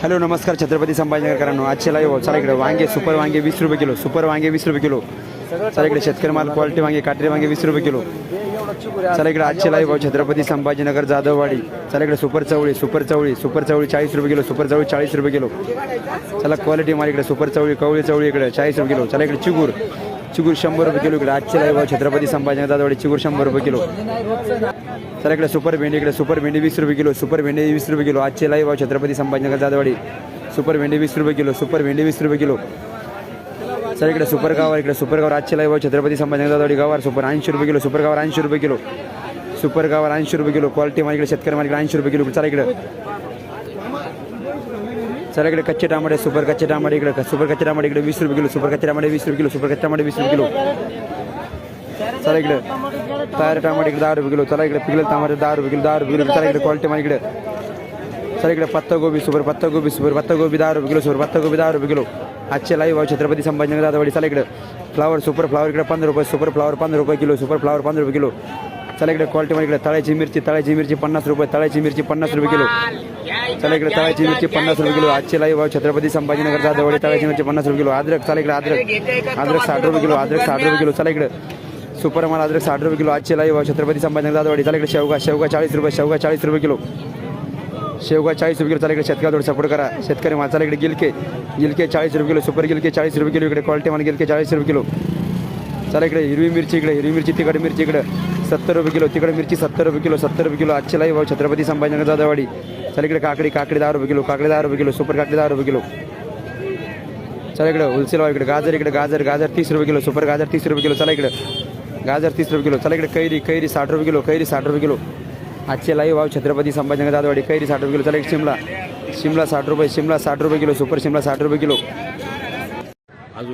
Hello नमस्कार छत्रपती संभाजीनगरकरांनो, आजचे live चला इकडे वांगे सुपर वांगे 20 रुपये किलो, सुपर वांगे 20 रुपये किलो. चला इकडे शेतकरी माल क्वालिटी वांगे काटरी वांगे 20 रुपये किलो. चला इकडे आजचे लाईव्ह छत्रपती संभाजीनगर जाधववाडी. चला इकडे सुपर चवळी 40 रुपये किलो, सुपर चवळी 40 रुपये किलो. चला क्वालिटी माल इकडे सुपर चवळी कवळी चवळी इकडे 40 रुपये किलो. चला इकडे चिगूर 100 रुपये किलो. इकडे आजचे लाईव्ह छत्रपती संभाजीनगर जाधववाडी चिगूर 100 रुपये किलो. चला इकडे सुपर भेंडी 20 रुपये किलो, सुपर भेंडी 20 रुपये किलो. आजचे लाईव्ह छत्रपती संभाजीनगर जाधववाडी सुपर भेंडी 20 रुपये किलो, सुपर भेंडी 20 रुपये किलो. चला इकडे सुपर गावर आजचे लाईव्ह छत्रपती संभाजीनगर जाधववाडी गावार सुपर 80 रुपये किलो, सुपर गावर 80 रुपये किलो, सुपर गावर 80 रुपये किलो. क्वालिटी माल इकडे शेतकरी माल इकडे 80 रुपये किलो. चला इकडे कच्चे टमाटे सुपर कच्चे टमाटे इकडे सुपर कच्चे टमाटे इकडे 20 रुपये किलो, सुपर कच्चे टमाटे 20 रुपये किलो, सुपर कच्चे टमाटे 20 रुपये किलो. चला इकडे तयार टमाटे इकडे 10 रुपये किलो. चला इकडे पिकलेले टमाटे 10 रुपये किलो, 10 रुपये किलो. चला इकडे क्वालिटी माल इकडे. चला इकडे पत्तागोबी सुपर पत्तागोबी 10 रुपये किलो, सुपर पत्तागोबी 10 रुपये किलो. आजचे लाईव्ह छत्रपती संभाजीनगर जाधववाडी. चला इकडे फ्लावर सुपर फ्लावर इकडे 15 रुपये, सुपर फ्लावर 15 रुपये किलो, सुपर फ्लावर 15 रुपये किलो. चला इकडे क्वालिटी माल इकडे तळ्याची मिरची 50 रुपये, तळ्याची मिरची 50 रुपये किलो. चला इकडे तळ्याची मिरची 50 रुपये किलो. आजचे लाईव्ह छत्रपती संभाजीनगर जाधववाडी तळ्याची मिरची 50 रुपये किलो. अद्रक चला इकडे अद्रक 60 रुपये किलो, अद्रक 60 रुपये किलो. चला इकडे सुपर माल अद्रक 60 रुपये किलो. आजचे लाईव्ह छत्रपती संभाजीनगर जाधववाडी. चला इकडे शेवगा 40 रुपये, शेवगा 40 रुपये किलो, शेवगा 40 रुपये किलो. चला इकडे शेतकरी थोडं सपोर्ट करा शेतकरी माल. चला इकडे गिलके 40 रुपये किलो, सुपर गिलके 40 रुपये किलो. इकडे क्वालिटी माल गिलके 40 रुपये किलो. चला इकडे हिरवी मिरची तिखट मिरची इकडे 70 रुपये किलो, तिखट मिरची 70 रुपये किलो, 70 रुपये किलो. आजचे लाईव्ह छत्रपती संभाजीनगर जाधववाडी. चला इकडे काकडी 10 रुपये किलो, काकडी 10 रुपये किलो, सुपर काकडी 10 रुपये किलो. चला इकडे होलसेल भाव इकडे गाजर 30 रुपये किलो, सुपर गाजर 30 रुपये किलो. चला इकडे गाजर 30 रुपये किलो. चला इकडे कैरी 60 रुपये किलो, कैरी 60 रुपये किलो. आजचे लाईव्ह भाव छत्रपती संभाजीनगर जाधववाडी कैरी 60 रुपये किलो. चला इकडे शिमला 60 रुपये किलो, सुपर शिमला 60 रुपये किलो.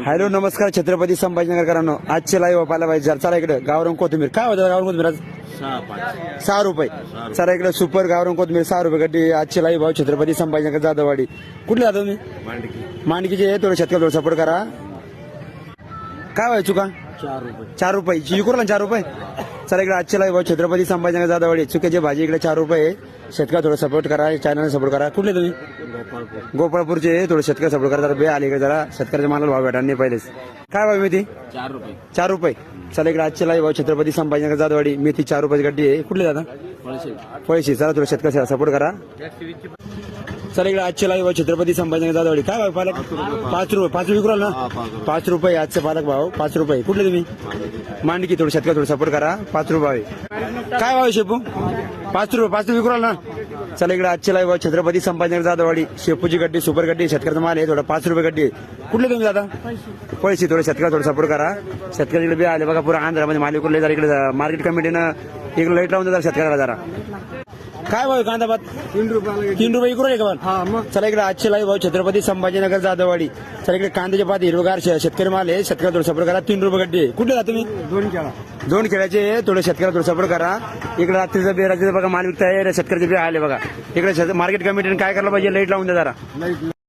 हॅलो नमस्कार छत्रपती संभाजीनगरकरांनो, आजचे लाईव्ह पाहिला पाहिजे. चला इकडे गावरान कोथिंबीर काय होतं गावरान कोथिंबीर आज 6 रुपये. चला इकडे सुपर गावरान कोथिंबीर 6 रुपये गड्डी. आजचे लाईव्ह भाव छत्रपती संभाजीनगर जाधववाडी. कुठले जातो तुम्ही मांडकीचे थोडे शेतकरी थोडं सपोर्ट करा. काय व्हायचं चुका 4 रुपये चिकुरला 4 रुपये. चला इकडे आजचे लाईव्ह भाव छत्रपती संभाजीनगर जाधववाडी चुक्याची भाजी इकडे 4 रुपये. शेतकरी थोडं सपोर्ट करा, चॅनल सपोर्ट करा. कुठले तुम्ही गोपाळपूरचे थोडे शेतकरी सपोर्ट करा. जरा बे आले का जरा शेतकऱ्याच्या मालाला भाव भेटा नाही पहिलेच. काय भाव मेथी 4 रुपये. चला इकडे आजचे लाईव्ह भाव छत्रपती संभाजीनगर जाधववाडी मेथी 4 रुपयाची गड्डी आहे. कुठले दादा पळशी. चला थोडं शेतकरी सपोर्ट करा. चला इकडे आजचे लाईव्ह भाव छत्रपती संभाजीनगर जाधववाडी. काय भाव पालक 5 रुपये 5 विकराल ना 5 रुपये. आजचे पालक भाव 5 रुपये. कुठले तुम्ही मांडकी थोडं शेतकरी थोडं सपोर्ट करा. 5 रुपये. काय भाव शेपू 5 रुपये 5 विकराल ना. चला इकडे आजचे लाईव्ह भाव छत्रपती संभाजीनगर जाधववाडी शेपूची गड्डी सुपर गड्डी शेतकऱ्याचा माल आहे थोडा 5 रुपये गड्डी. कुठले तुम्ही दादा पैसे थोडं शेतकरी थोडं सपोर्ट करा. शेतकरी इकडे बी आले बघा पुरा आंध्रामध्ये माल विकले. जरा इकडे मार्केट कमिटीनं इकडे लाईट लावून देतात शेतकऱ्याला जरा. काय भाव कांदा भात 3 रुपये इकडे आहे का. चला इकडे आजचे लाईव्ह भाव छत्रपती संभाजीनगर जाधववाडी. चला इकडे कांद्याचे पात हिरवगार शेतकरी माल आहे. शेतकरी थोडं सपोर्ट करा. 3 रुपये गड्डी. कुठले जात तुम्ही दोन खेळाचे थोडे शेतकरी थोडं सपोर्ट करा. इकडे रात्रीचं बेरात्रीचं बघा माल विकताय शेतकऱ्याचे बी आले बघा. इकडे मार्केट कमिटीने काय करायला पाहिजे लाईट लावून द्या जरा.